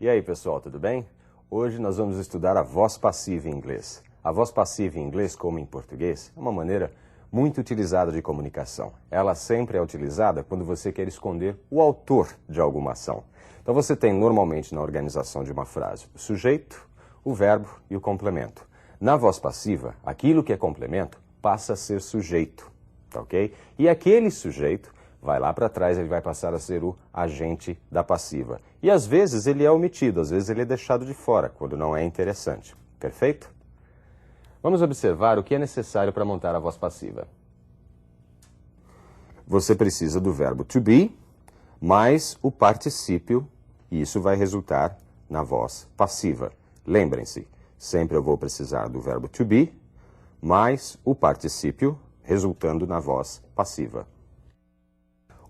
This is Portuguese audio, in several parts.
E aí, pessoal, tudo bem? Hoje nós vamos estudar a voz passiva em inglês. A voz passiva em inglês, como em português, é uma maneira muito utilizada de comunicação. Ela sempre é utilizada quando você quer esconder o autor de alguma ação. Então você tem normalmente na organização de uma frase o sujeito, o verbo e o complemento. Na voz passiva, aquilo que é complemento passa a ser sujeito, tá ok? E aquele sujeito vai lá para trás, ele vai passar a ser o agente da passiva. E às vezes ele é omitido, às vezes ele é deixado de fora, quando não é interessante. Perfeito? Vamos observar o que é necessário para montar a voz passiva. Você precisa do verbo to be, mais o particípio, e isso vai resultar na voz passiva. Lembrem-se, sempre eu vou precisar do verbo to be, mais o particípio, resultando na voz passiva.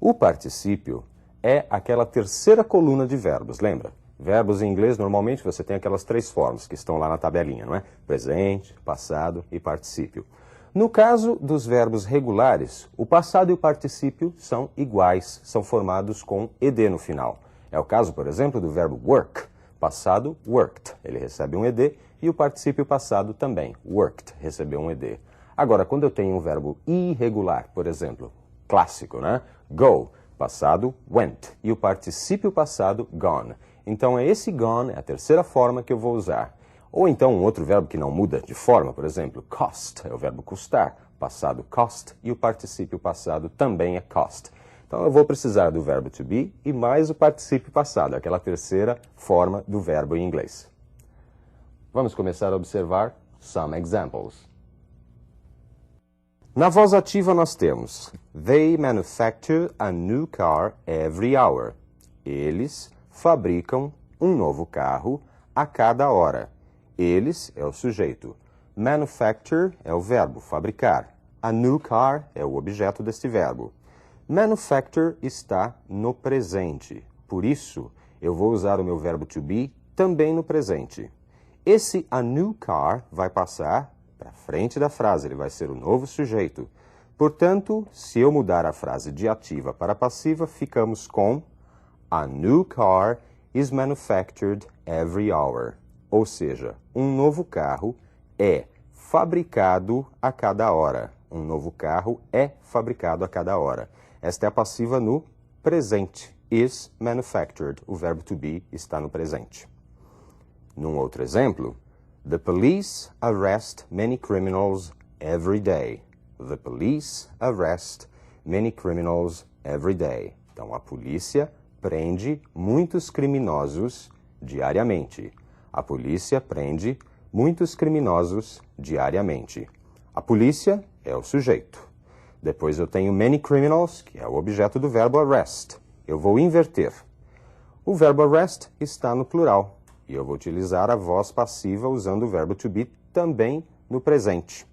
O particípio é aquela terceira coluna de verbos, lembra? Verbos em inglês, normalmente você tem aquelas três formas que estão lá na tabelinha, não é? Presente, passado e particípio. No caso dos verbos regulares, o passado e o particípio são iguais, são formados com ed no final. É o caso, por exemplo, do verbo work. Passado, worked, ele recebe um ed, e o particípio passado também, worked, recebeu um ed. Agora, quando eu tenho um verbo irregular, por exemplo, clássico, né? Go, passado, went, e o particípio passado, gone. Então, é esse gone, é a terceira forma que eu vou usar. Ou então, um outro verbo que não muda de forma, por exemplo, cost, é o verbo custar, passado, cost, e o particípio passado também é cost. Então, eu vou precisar do verbo to be e mais o particípio passado, aquela terceira forma do verbo em inglês. Vamos começar a observar some examples. Na voz ativa nós temos They manufacture a new car every hour. Eles fabricam um novo carro a cada hora. Eles é o sujeito. Manufacture é o verbo, fabricar. A new car é o objeto deste verbo. Manufacture está no presente. Por isso, eu vou usar o meu verbo to be também no presente. Esse a new car vai passar para frente da frase, ele vai ser o novo sujeito. Portanto, se eu mudar a frase de ativa para passiva, ficamos com A new car is manufactured every hour. Ou seja, um novo carro é fabricado a cada hora. Um novo carro é fabricado a cada hora. Esta é a passiva no presente. Is manufactured. O verbo to be está no presente. Num outro exemplo, The police arrest many criminals every day. The police arrest many criminals every day. Então, a polícia prende muitos criminosos diariamente. A polícia prende muitos criminosos diariamente. A polícia é o sujeito. Depois eu tenho many criminals, que é o objeto do verbo arrest. Eu vou inverter. O verbo arrest está no plural. E eu vou utilizar a voz passiva usando o verbo to be também no presente.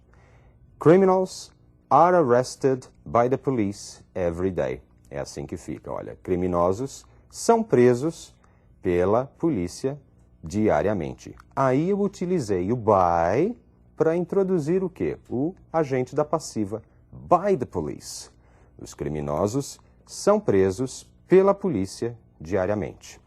Criminals are arrested by the police every day. É assim que fica, olha. Criminosos são presos pela polícia diariamente. Aí eu utilizei o by para introduzir o quê? O agente da passiva. By the police. Os criminosos são presos pela polícia diariamente.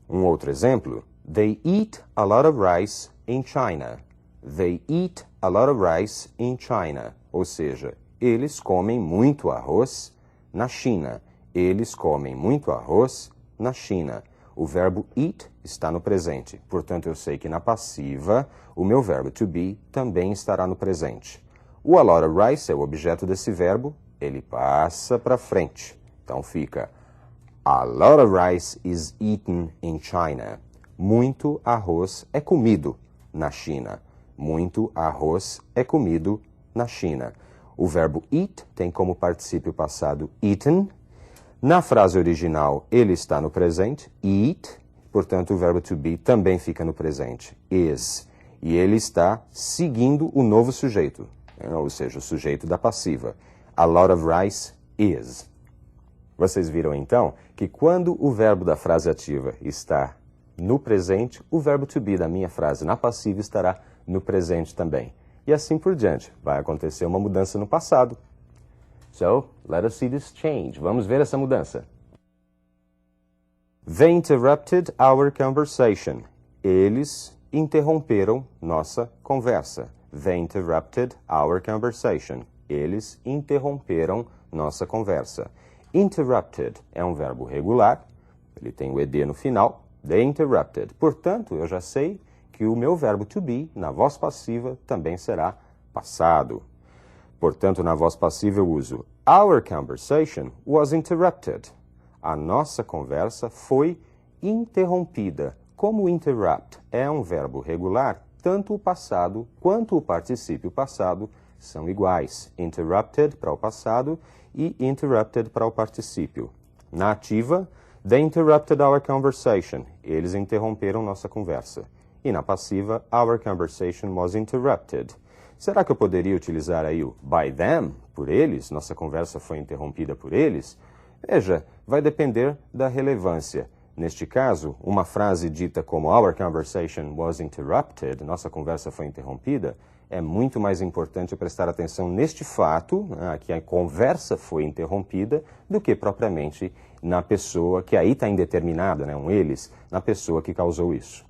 Um outro exemplo, They eat a lot of rice in China. They eat a lot of rice in China. Ou seja, eles comem muito arroz na China. Eles comem muito arroz na China. O verbo eat está no presente. Portanto, eu sei que na passiva, o meu verbo to be também estará no presente. O a lot of rice é o objeto desse verbo, ele passa para frente. Então fica A lot of rice is eaten in China. Muito arroz é comido na China. Muito arroz é comido na China. O verbo eat tem como particípio passado eaten. Na frase original, ele está no presente, eat. Portanto, o verbo to be também fica no presente, is. E ele está seguindo o novo sujeito, ou seja, o sujeito da passiva. A lot of rice is. Vocês viram, então, que quando o verbo da frase ativa está no presente, o verbo to be da minha frase na passiva estará no presente também. E assim por diante. Vai acontecer uma mudança no passado. So, let us see this change. Vamos ver essa mudança. They interrupted our conversation. Eles interromperam nossa conversa. They interrupted our conversation. Eles interromperam nossa conversa. Interrupted é um verbo regular, ele tem o ed no final. They interrupted. Portanto, eu já sei que o meu verbo to be, na voz passiva, também será passado. Portanto, na voz passiva eu uso Our conversation was interrupted. A nossa conversa foi interrompida. Como interrupt é um verbo regular, tanto o passado quanto o particípio passado são iguais. Interrupted para o passado e interrupted para o particípio. Na ativa, they interrupted our conversation. Eles interromperam nossa conversa. E na passiva, our conversation was interrupted. Será que eu poderia utilizar aí o by them, por eles? Nossa conversa foi interrompida por eles? Veja, vai depender da relevância. Neste caso, uma frase dita como our conversation was interrupted, nossa conversa foi interrompida, é muito mais importante prestar atenção neste fato, que a conversa foi interrompida, do que propriamente na pessoa, que aí está indeterminada, um eles, na pessoa que causou isso.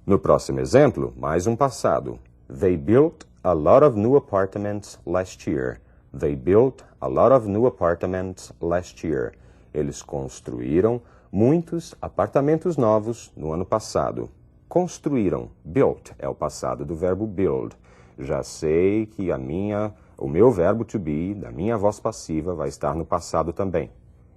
No próximo exemplo, mais um passado. They built a lot of new apartments last year. They built a lot of new apartments last year. Eles construíram muitos apartamentos novos no ano passado. Construíram. Built é o passado do verbo build. Já sei que o meu verbo to be, da minha voz passiva, vai estar no passado também.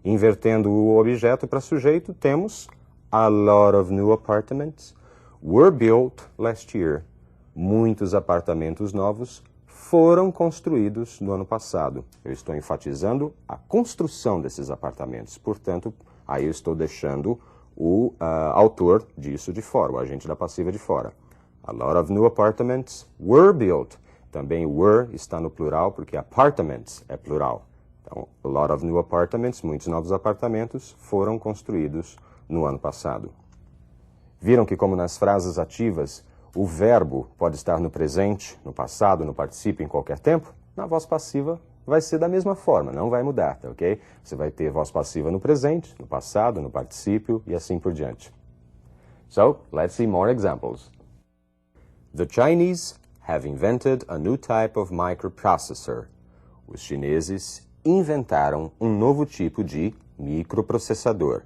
Invertendo o objeto para sujeito, temos a lot of new apartments were built last year. Muitos apartamentos novos foram construídos no ano passado. Eu estou enfatizando a construção desses apartamentos. Portanto, aí eu estou deixando o autor disso de fora, o agente da passiva de fora. A lot of new apartments were built. Também were está no plural, porque apartments é plural. Então, a lot of new apartments, muitos novos apartamentos, foram construídos no ano passado. Viram que, como nas frases ativas, o verbo pode estar no presente, no passado, no particípio, em qualquer tempo? Na voz passiva vai ser da mesma forma, não vai mudar, tá ok? Você vai ter voz passiva no presente, no passado, no particípio e assim por diante. So, let's see more examples. The Chinese have invented a new type of microprocessor. Os chineses inventaram um novo tipo de microprocessador.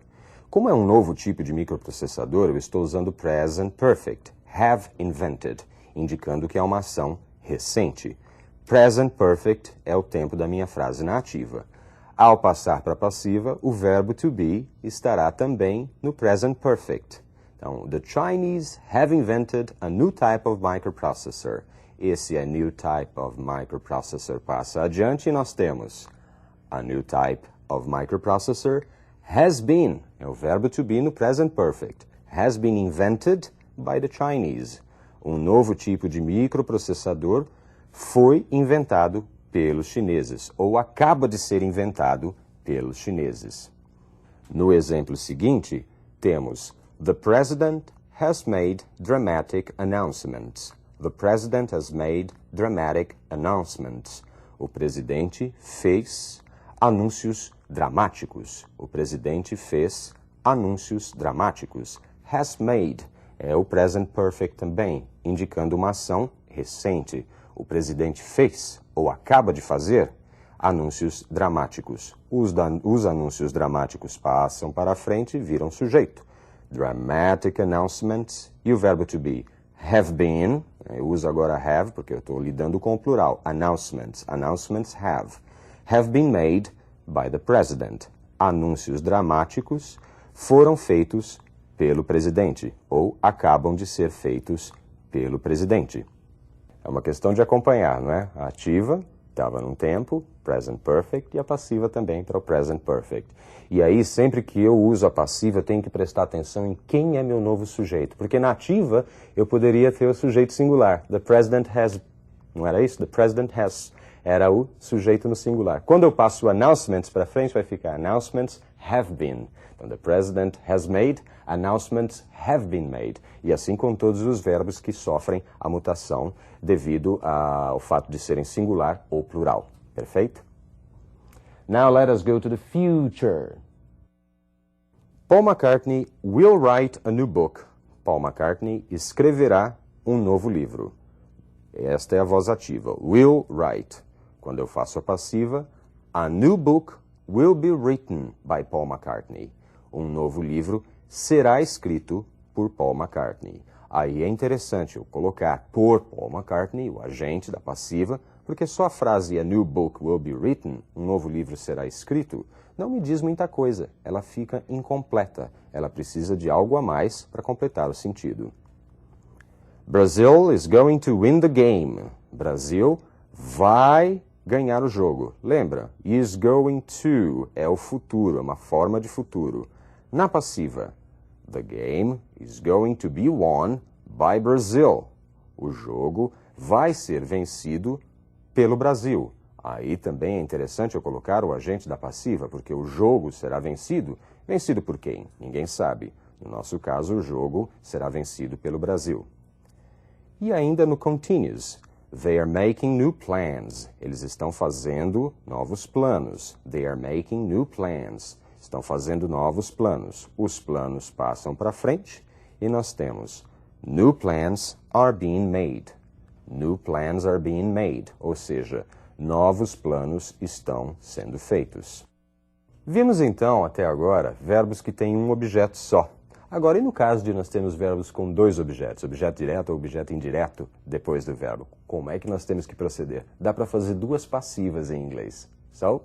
Como é um novo tipo de microprocessador, eu estou usando present perfect, have invented, indicando que é uma ação recente. Present perfect é o tempo da minha frase na ativa. Ao passar para a passiva, o verbo to be estará também no present perfect. Então, the Chinese have invented a new type of microprocessor. Esse a new type of microprocessor passa adiante e nós temos a new type of microprocessor has been, é o verbo to be no present perfect, has been invented by the Chinese. Um novo tipo de microprocessador foi inventado pelos chineses, ou acaba de ser inventado pelos chineses. No exemplo seguinte, temos The President has made dramatic announcements. The President has made dramatic announcements. O presidente fez anúncios dramáticos. O presidente fez anúncios dramáticos. Has made é o present perfect também, indicando uma ação recente. O presidente fez, ou acaba de fazer, anúncios dramáticos. Os anúncios dramáticos passam para a frente e viram sujeito. Dramatic announcements e o verbo to be. Have been, eu uso agora have porque eu estou lidando com o plural. Announcements, announcements have been made by the president. Anúncios dramáticos foram feitos pelo presidente, ou acabam de ser feitos pelo presidente. É uma questão de acompanhar, não é? A ativa estava num tempo, present perfect, e a passiva também para o present perfect. E aí, sempre que eu uso a passiva, eu tenho que prestar atenção em quem é meu novo sujeito. Porque na ativa, eu poderia ter o sujeito singular. The president has... Não era isso? The president has. Era o sujeito no singular. Quando eu passo o announcements para frente, vai ficar announcements have been. Então, the president has made, announcements have been made. E assim com todos os verbos que sofrem a mutação devido ao fato de serem singular ou plural. Perfeito? Now let us go to the future. Paul McCartney will write a new book. Paul McCartney escreverá um novo livro. Esta é a voz ativa, will write. Quando eu faço a passiva, a new book will be written by Paul McCartney. Um novo livro será escrito por Paul McCartney. Aí é interessante eu colocar por Paul McCartney, o agente da passiva, porque só a frase a new book will be written, um novo livro será escrito, não me diz muita coisa, ela fica incompleta, ela precisa de algo a mais para completar o sentido. Brazil is going to win the game. Brasil vai ganhar o jogo. Lembra? Is going to é o futuro, é uma forma de futuro. Na passiva, the game is going to be won by Brazil. O jogo vai ser vencido pelo Brasil. Aí também é interessante eu colocar o agente da passiva, porque o jogo será vencido. Vencido por quem? Ninguém sabe. No nosso caso, o jogo será vencido pelo Brasil. E ainda no continuous, they are making new plans. Eles estão fazendo novos planos. They are making new plans. Estão fazendo novos planos. Os planos passam para frente e nós temos new plans are being made. New plans are being made, ou seja, novos planos estão sendo feitos. Vimos então, até agora, verbos que têm um objeto só. Agora, e no caso de nós termos verbos com dois objetos, objeto direto ou objeto indireto, depois do verbo, como é que nós temos que proceder? Dá para fazer duas passivas em inglês. So,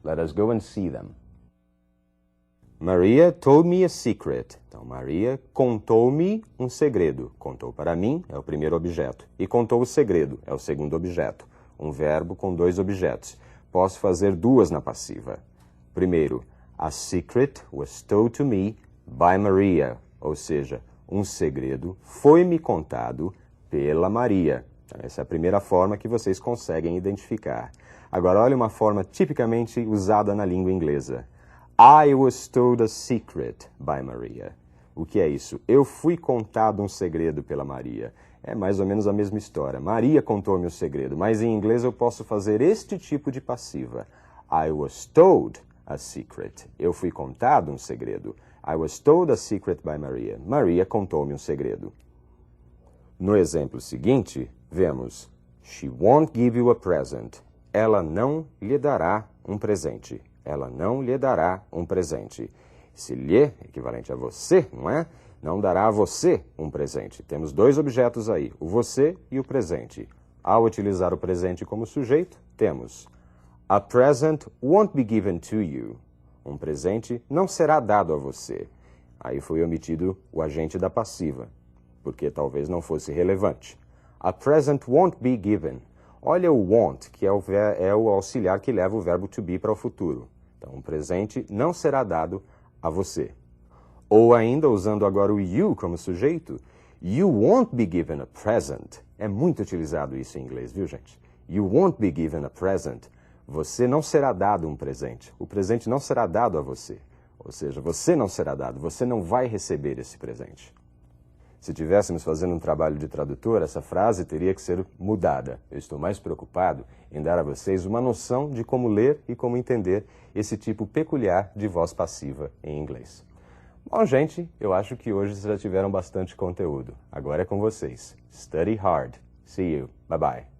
let us go and see them. Maria told me a secret. Então, Maria contou-me um segredo. Contou para mim é o primeiro objeto. E contou o segredo é o segundo objeto. Um verbo com dois objetos. Posso fazer duas na passiva. Primeiro, a secret was told to me by Maria. Ou seja, um segredo foi-me contado pela Maria. Então, essa é a primeira forma que vocês conseguem identificar. Agora, olha uma forma tipicamente usada na língua inglesa. I was told a secret by Maria. O que é isso? Eu fui contado um segredo pela Maria. É mais ou menos a mesma história. Maria contou-me o segredo, mas em inglês eu posso fazer este tipo de passiva. I was told a secret. Eu fui contado um segredo. I was told a secret by Maria. Maria contou-me um segredo. No exemplo seguinte, vemos She won't give you a present. Ela não lhe dará um presente. Ela não lhe dará um presente. Se lhe, equivalente a você, não é? Não dará a você um presente. Temos dois objetos aí, o você e o presente. Ao utilizar o presente como sujeito, temos a present won't be given to you. Um presente não será dado a você. Aí foi omitido o agente da passiva, porque talvez não fosse relevante. A present won't be given. Olha o won't, que é o auxiliar que leva o verbo to be para o futuro. Então, um presente não será dado a você. Ou ainda, usando agora o you como sujeito, you won't be given a present. É muito utilizado isso em inglês, viu, gente? You won't be given a present. Você não será dado um presente. O presente não será dado a você. Ou seja, você não será dado, você não vai receber esse presente. Se estivéssemos fazendo um trabalho de tradutor, essa frase teria que ser mudada. Eu estou mais preocupado em dar a vocês uma noção de como ler e como entender esse tipo peculiar de voz passiva em inglês. Bom, gente, eu acho que hoje vocês já tiveram bastante conteúdo. Agora é com vocês. Study hard. See you. Bye-bye.